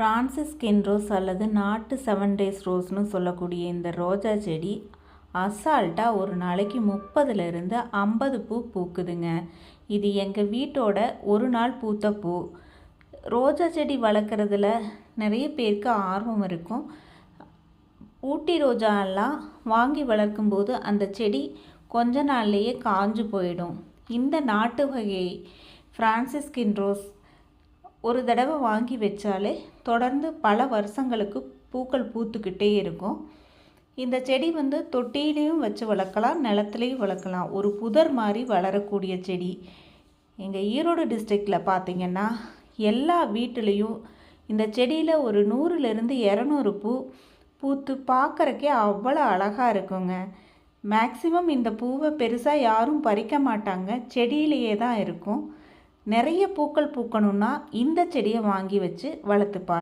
Francis skin rose அல்லது நாட்டு 7 days ரோஸ்னு சொல்லக்கூடிய இந்த ரோஜா செடி அசால்ட்டாக ஒரு நாளைக்கு 30லிருந்து 50 பூ பூக்குதுங்க. இது எங்கள் வீட்டோட ஒரு நாள் பூத்த பூ. ரோஜா செடி வளர்க்குறதுல நிறைய பேருக்கு ஆர்வம் இருக்கும். ஊட்டி ரோஜாலாம் வாங்கி வளர்க்கும்போது அந்த செடி கொஞ்ச நாள்லேயே காஞ்சு போயிடும். இந்த நாட்டு வகை ஃப்ரான்சிஸ் ஸ்கின் ரோஸ் ஒரு தடவை வாங்கி வச்சாலே தொடர்ந்து பல வருஷங்களுக்கு பூக்கள் பூத்துக்கிட்டே இருக்கும். இந்த செடி தொட்டிலையும் வச்சு வளர்க்கலாம், நிலத்துலையும் வளர்க்கலாம். ஒரு புதர் மாதிரி வளரக்கூடிய செடி. எங்கள் ஈரோடு டிஸ்ட்ரிக்டில் பார்த்திங்கன்னா எல்லா வீட்டிலையும் இந்த செடியில் ஒரு 100லிருந்து 200 பூ பூத்து பார்க்குறக்கே அவ்வளோ அழகாக இருக்குங்க. மேக்சிமம் இந்த பூவை பெருசாக யாரும் பறிக்க மாட்டாங்க, செடியிலேயே தான் இருக்கும். நிறைய பூக்கள் பூக்கணுன்னா இந்த செடியை வாங்கி வச்சு வளர்த்துப்பாங்க.